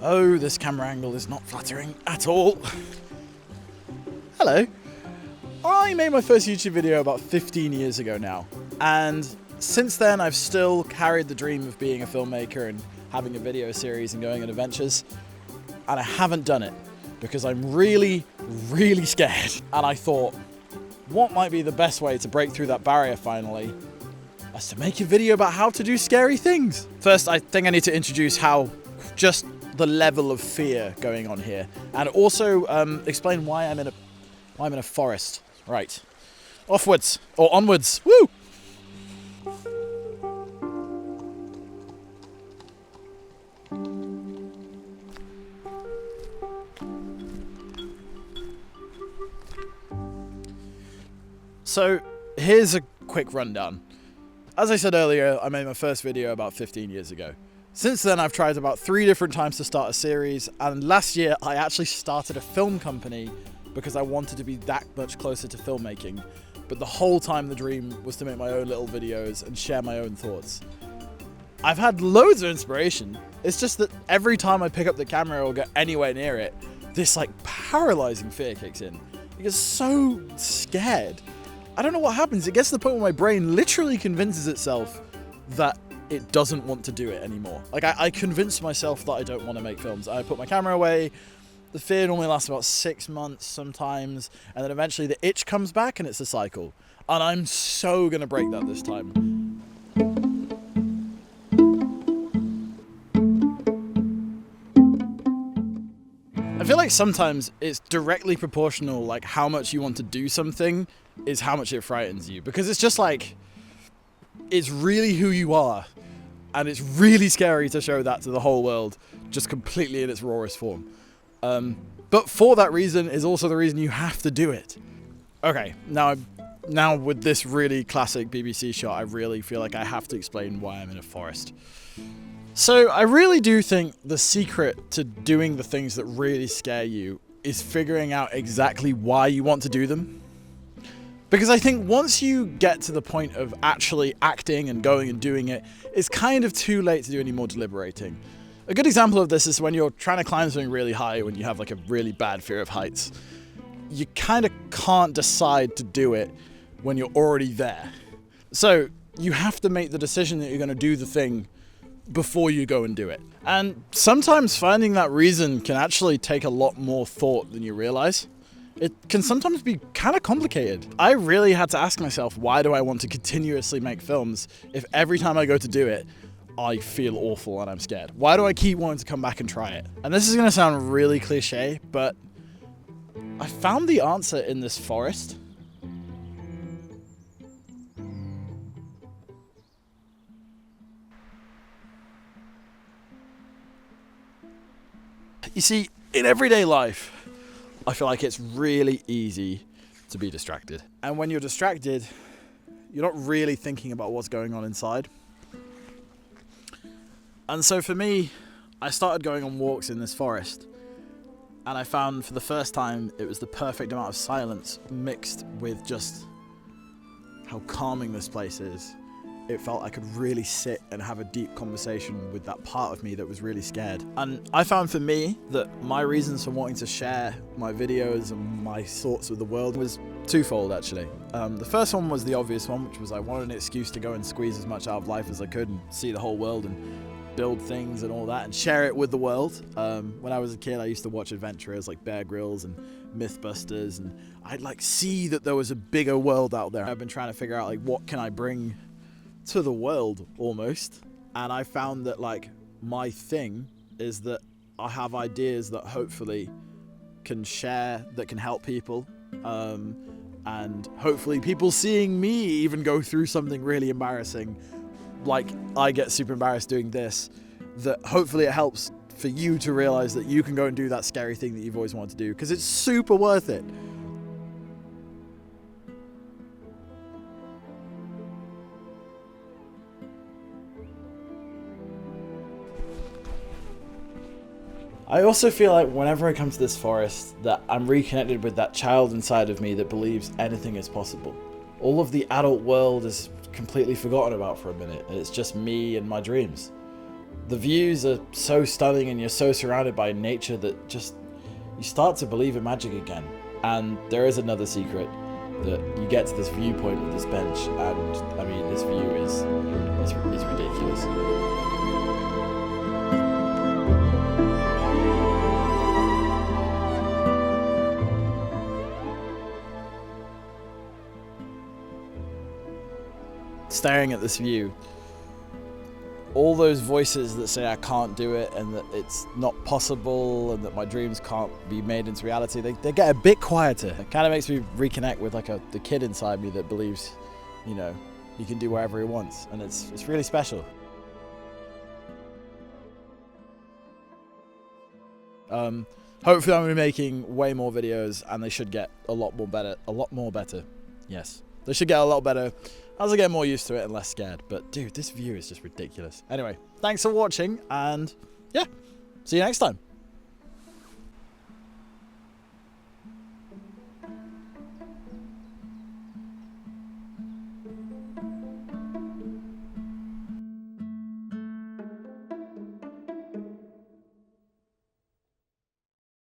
Oh, this camera angle is not flattering at all. Hello. I made my first YouTube video about 15 years ago now, and since then I've still carried the dream of being a filmmaker and having a video series and going on adventures, and I haven't done it because I'm really, really scared. And I thought, what might be the best way to break through that barrier finally? Is to make a video about how to do scary things. First, I think I need to introduce how just the level of fear going on here, and also explain why I'm in a forest. Right, offwards or onwards. Woo! So here's a quick rundown. As I said earlier, I made my first video about 15 years ago. Since then, I've tried about 3 different times to start a series, and last year I actually started a film company because I wanted to be that much closer to filmmaking. But the whole time the dream was to make my own little videos and share my own thoughts. I've had loads of inspiration. It's just that every time I pick up the camera or get anywhere near it, this like paralyzing fear kicks in. I get so scared. I don't know what happens. It gets to the point where my brain literally convinces itself that it doesn't want to do it anymore. Like I convince myself that I don't want to make films. I put my camera away. The fear normally lasts about 6 months sometimes, and then eventually the itch comes back and it's a cycle. And I'm so gonna break that this time. I feel like sometimes it's directly proportional, like how much you want to do something is how much it frightens you. Because it's just like, it's really who you are. And it's really scary to show that to the whole world, just completely in its rawest form. But for that reason is also the reason you have to do it. Okay, now with this really classic BBC shot, I really feel like I have to explain why I'm in a forest. So I really do think the secret to doing the things that really scare you is figuring out exactly why you want to do them. Because I think once you get to the point of actually acting and going and doing it, it's kind of too late to do any more deliberating. A good example of this is when you're trying to climb something really high when you have like a really bad fear of heights. You kind of can't decide to do it when you're already there. So you have to make the decision that you're going to do the thing before you go and do it. And sometimes finding that reason can actually take a lot more thought than you realize. It can sometimes be kind of complicated. I really had to ask myself, why do I want to continuously make films if every time I go to do it, I feel awful and I'm scared? Why do I keep wanting to come back and try it? And this is going to sound really cliche, but I found the answer in this forest. You see, in everyday life, I feel like it's really easy to be distracted. And when you're distracted, you're not really thinking about what's going on inside. And so for me, I started going on walks in this forest, and I found for the first time it was the perfect amount of silence mixed with just how calming this place is. It felt I could really sit and have a deep conversation with that part of me that was really scared. And I found for me that my reasons for wanting to share my videos and my thoughts of the world was twofold actually. The first one was the obvious one, which was I wanted an excuse to go and squeeze as much out of life as I could and see the whole world and build things and all that and share it with the world. When I was a kid, I used to watch adventurers like Bear Grylls and Mythbusters, and I'd like see that there was a bigger world out there. I've been trying to figure out like what can I bring to the world almost, and I found that like my thing is that I have ideas that hopefully can share, that can help people, and hopefully people seeing me even go through something really embarrassing, like I get super embarrassed doing this, that hopefully it helps for you to realize that you can go and do that scary thing that you've always wanted to do, because it's super worth it. I also feel like whenever I come to this forest that I'm reconnected with that child inside of me that believes anything is possible. All of the adult world is completely forgotten about for a minute, and it's just me and my dreams. The views are so stunning and you're so surrounded by nature that just you start to believe in magic again. And there is another secret, that you get to this viewpoint of this bench, and I mean, this view is ridiculous. Staring at this view, all those voices that say I can't do it and that it's not possible and that my dreams can't be made into reality, they get a bit quieter. It kind of makes me reconnect with like the kid inside me that believes, you know, he can do whatever he wants, and it's really special. Hopefully I'm gonna be making way more videos, and they should get a lot more better. Yes, they should get a lot better as I get more used to it and less scared. But dude, this view is just ridiculous. Anyway, thanks for watching, and yeah, see you next time.